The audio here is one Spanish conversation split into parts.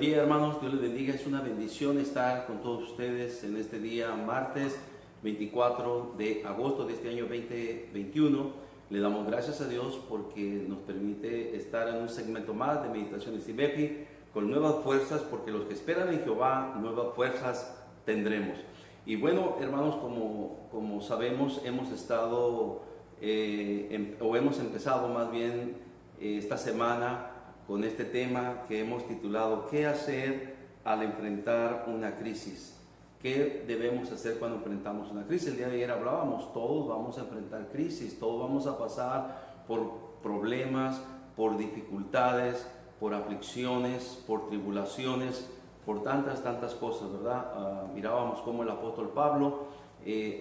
día, hermanos, Dios les bendiga. Es una bendición estar con todos ustedes en este día, martes 24 de agosto de este año 2021. Le damos gracias a Dios porque nos permite estar en un segmento más de Meditaciones IBEPI con nuevas fuerzas, porque los que esperan en Jehová, nuevas fuerzas tendremos. Y bueno, hermanos, como sabemos, hemos estado, hemos empezado más bien esta semana con este tema que hemos titulado ¿qué hacer al enfrentar una crisis? ¿Qué debemos hacer cuando enfrentamos una crisis? El día de ayer hablábamos, todos vamos a enfrentar crisis, todos vamos a pasar por problemas, por dificultades, por aflicciones, por tribulaciones, por tantas cosas, ¿verdad? Mirábamos cómo el apóstol Pablo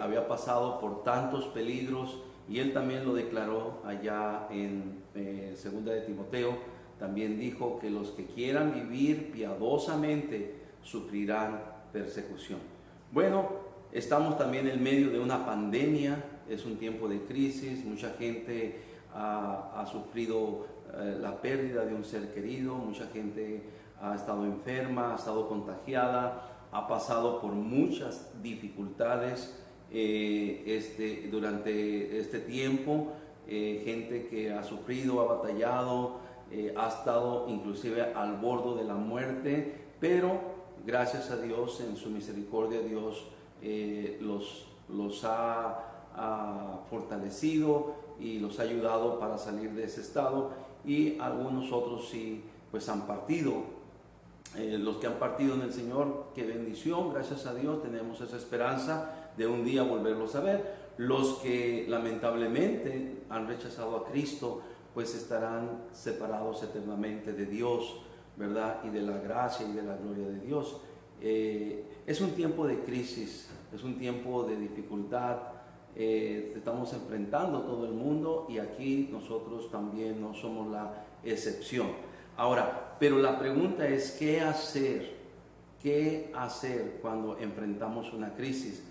había pasado por tantos peligros y él también lo declaró allá en segunda de Timoteo. También dijo que los que quieran vivir piadosamente sufrirán persecución. Bueno, estamos también en medio de una pandemia, es un tiempo de crisis, mucha gente ha sufrido la pérdida de un ser querido, mucha gente ha estado enferma, ha estado contagiada, ha pasado por muchas dificultades durante este tiempo, gente que ha sufrido, ha batallado, ha estado inclusive al borde de la muerte, pero gracias a Dios, en su misericordia, Dios los ha fortalecido y los ha ayudado para salir de ese estado, y algunos otros sí pues han partido. Los que han partido en el Señor, qué bendición, gracias a Dios tenemos esa esperanza de un día volverlos a ver. Los que lamentablemente han rechazado a Cristo pues estarán separados eternamente de Dios, ¿verdad? Y de la gracia y de la gloria de Dios. Es un tiempo de crisis, es un tiempo de dificultad, estamos enfrentando todo el mundo y aquí nosotros también no somos la excepción. Ahora, pero la pregunta es, ¿qué hacer? ¿Qué hacer cuando enfrentamos una crisis?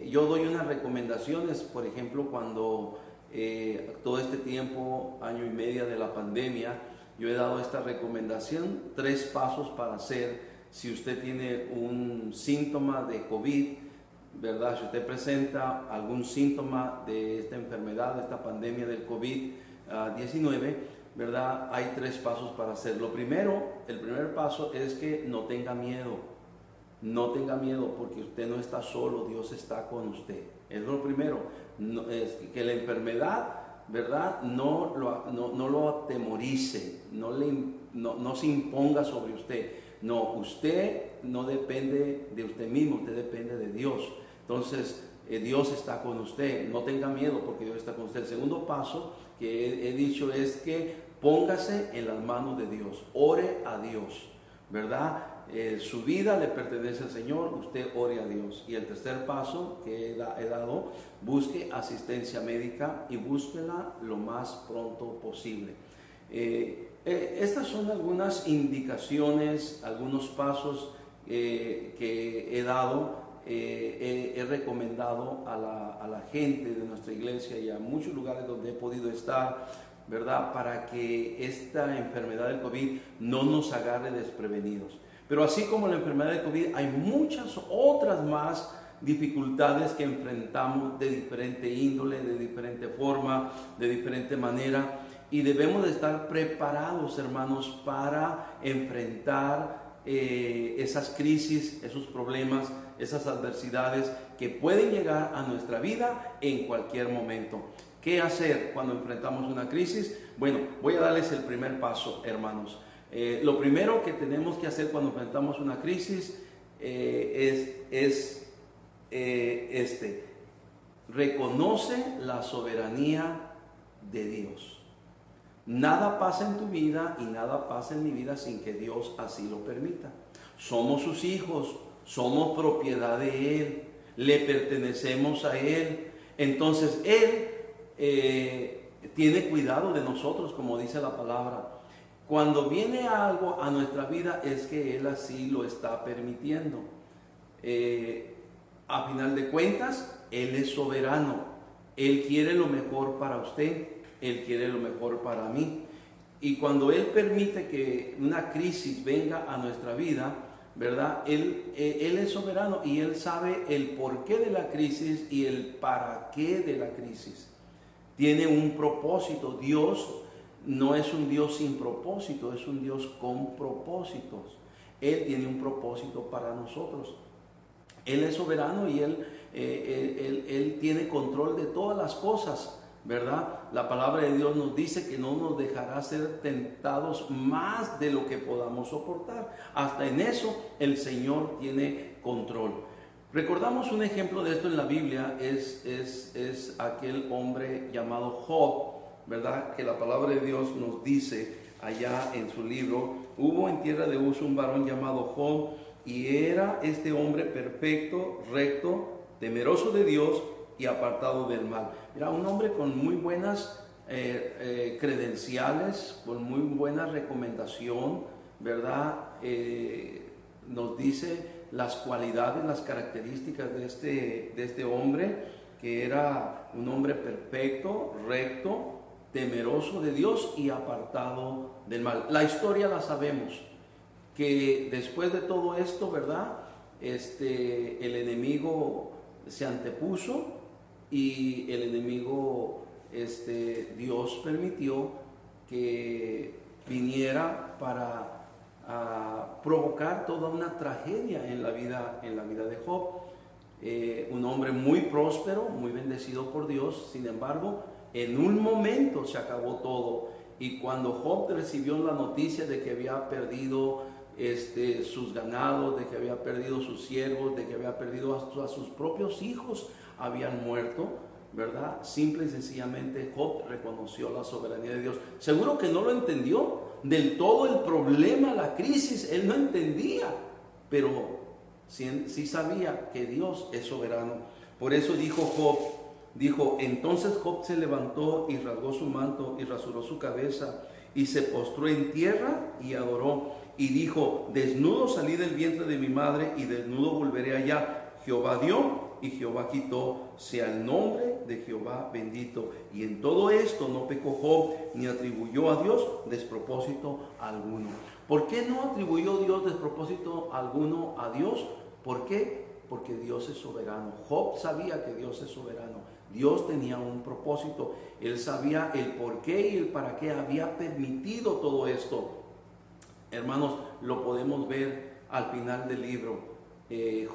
Yo doy unas recomendaciones, por ejemplo, cuando todo este tiempo, año y medio de la pandemia, yo he dado esta recomendación, 3 pasos para hacer si usted tiene un síntoma de COVID, ¿verdad? Si usted presenta algún síntoma de esta enfermedad, de esta pandemia del COVID-19, ¿verdad? Hay 3 pasos para hacer. El primer paso es que no tenga miedo. No tenga miedo porque usted no está solo, Dios está con usted. Es lo primero, es que la enfermedad, ¿verdad? No lo atemorice, no se imponga sobre usted. No, usted no depende de usted mismo, usted depende de Dios. Entonces, Dios está con usted, no tenga miedo porque Dios está con usted. El segundo paso que he dicho es que póngase en las manos de Dios, ore a Dios, ¿verdad? Su vida le pertenece al Señor, usted ore a Dios. Y el tercer paso que he dado, busque asistencia médica y búsquela lo más pronto posible. Estas son algunas indicaciones, algunos pasos que he dado, he recomendado a la gente de nuestra iglesia y a muchos lugares donde he podido estar, ¿verdad? Para que esta enfermedad del COVID no nos agarre desprevenidos. Pero así como la enfermedad del COVID, hay muchas otras más dificultades que enfrentamos de diferente índole, de diferente forma, de diferente manera. Y debemos de estar preparados, hermanos, para enfrentar esas crisis, esos problemas, esas adversidades que pueden llegar a nuestra vida en cualquier momento. ¿Qué hacer cuando enfrentamos una crisis? Bueno, voy a darles el primer paso, hermanos. Lo primero que tenemos que hacer cuando enfrentamos una crisis reconoce la soberanía de Dios. Nada pasa en tu vida y nada pasa en mi vida sin que Dios así lo permita. Somos sus hijos, somos propiedad de Él, le pertenecemos a Él. Entonces Él tiene cuidado de nosotros, como dice la palabra. Cuando viene algo a nuestra vida es que Él así lo está permitiendo. A final de cuentas, Él es soberano. Él quiere lo mejor para usted, Él quiere lo mejor para mí. Y cuando Él permite que una crisis venga a nuestra vida, ¿verdad? Él es soberano y Él sabe el porqué de la crisis y el para qué de la crisis. Tiene un propósito. Dios no es un Dios sin propósito, es un Dios con propósitos. Él tiene un propósito para nosotros. Él es soberano y Él tiene control de todas las cosas, ¿verdad? La palabra de Dios nos dice que no nos dejará ser tentados más de lo que podamos soportar. Hasta en eso el Señor tiene control. Recordamos un ejemplo de esto en la Biblia, es aquel hombre llamado Job, ¿verdad? Que la palabra de Dios nos dice allá en su libro: hubo en tierra de Uz un varón llamado Job, y era este hombre perfecto, recto, temeroso de Dios y apartado del mal. Era un hombre con muy buenas credenciales, con muy buena recomendación, ¿verdad? Nos dice las cualidades, las características de este hombre, que era un hombre perfecto, recto, temeroso de Dios y apartado del mal. La historia la sabemos, que después de todo esto, ¿verdad? El enemigo se antepuso y el enemigo, Dios permitió que viniera para provocar toda una tragedia en la vida de Job. Un hombre muy próspero, muy bendecido por Dios. Sin embargo, en un momento se acabó todo, y cuando Job recibió la noticia de que había perdido sus ganados, de que había perdido sus siervos, de que había perdido a sus propios hijos, habían muerto, ¿verdad? Simple y sencillamente Job reconoció la soberanía de Dios. Seguro que no lo entendió del todo el problema, la crisis, él no entendía, pero sí sabía que Dios es soberano. Por eso dijo Job, entonces Job se levantó y rasgó su manto y rasuró su cabeza y se postró en tierra y adoró, y dijo: desnudo salí del vientre de mi madre y desnudo volveré allá. Jehová dio y Jehová quitó, sea el nombre de Jehová bendito. Y en todo esto no pecó Job, ni atribuyó a Dios despropósito alguno. ¿Por qué no atribuyó Dios despropósito alguno a Dios? ¿Por qué? Porque Dios es soberano. Job sabía que Dios es soberano. Dios tenía un propósito. Él sabía el por qué y el para qué había permitido todo esto. Hermanos, lo podemos ver al final del libro.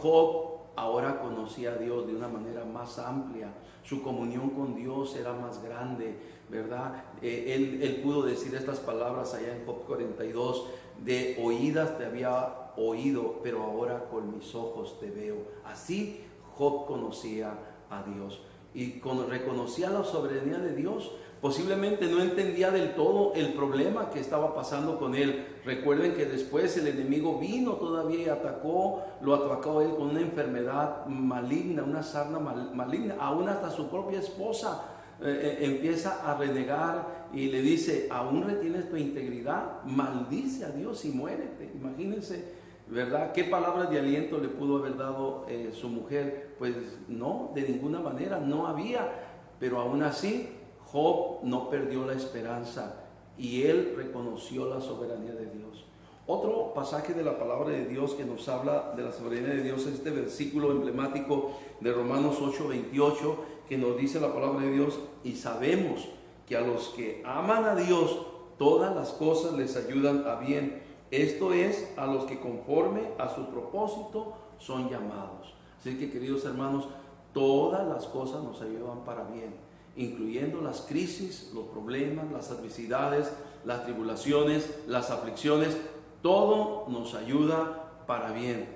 Job ahora conocía a Dios de una manera más amplia. Su comunión con Dios era más grande, ¿verdad? Él pudo decir estas palabras allá en Job 42: de oídas te había oído, pero ahora con mis ojos te veo. Así Job conocía a Dios. Y cuando reconocía la soberanía de Dios, posiblemente no entendía del todo el problema que estaba pasando con él. Recuerden que después el enemigo vino todavía y lo atacó a él con una enfermedad maligna, una sarna maligna. Aún hasta su propia esposa empieza a renegar y le dice: aún retienes tu integridad, maldice a Dios y muérete. Imagínense, ¿verdad? ¿Qué palabras de aliento le pudo haber dado su mujer? Pues no, de ninguna manera, no había. Pero aún así Job no perdió la esperanza y él reconoció la soberanía de Dios. Otro pasaje de la palabra de Dios que nos habla de la soberanía de Dios es este versículo emblemático de Romanos 8:28, que nos dice la palabra de Dios: y sabemos que a los que aman a Dios todas las cosas les ayudan a bien. Esto es, a los que conforme a su propósito son llamados. Así que, queridos hermanos, todas las cosas nos ayudan para bien, incluyendo las crisis, los problemas, las adversidades, las tribulaciones, las aflicciones. Todo nos ayuda para bien,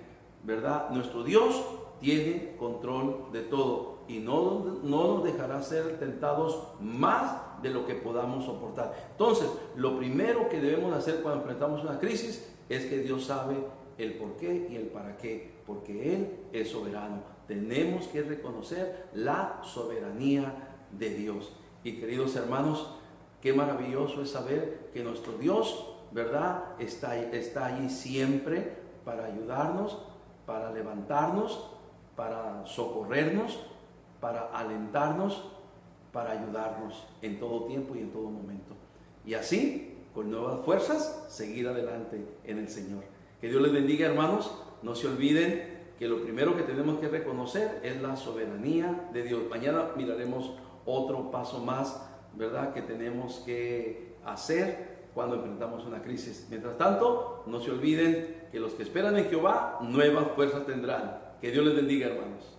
¿verdad? Nuestro Dios tiene control de todo y no nos dejará ser tentados más de lo que podamos soportar. Entonces, lo primero que debemos hacer cuando enfrentamos una crisis es que Dios sabe el por qué y el para qué, porque Él es soberano. Tenemos que reconocer la soberanía de Dios. Y queridos hermanos, qué maravilloso es saber que nuestro Dios, ¿verdad?, está allí siempre para ayudarnos, para levantarnos, para socorrernos, para alentarnos, para ayudarnos en todo tiempo y en todo momento. Y así, con nuevas fuerzas, seguir adelante en el Señor. Que Dios les bendiga, hermanos. No se olviden que lo primero que tenemos que reconocer es la soberanía de Dios. Mañana miraremos otro paso más, ¿verdad?, que tenemos que hacer cuando enfrentamos una crisis. Mientras tanto, no se olviden que los que esperan en Jehová nuevas fuerzas tendrán. Que Dios les bendiga, hermanos.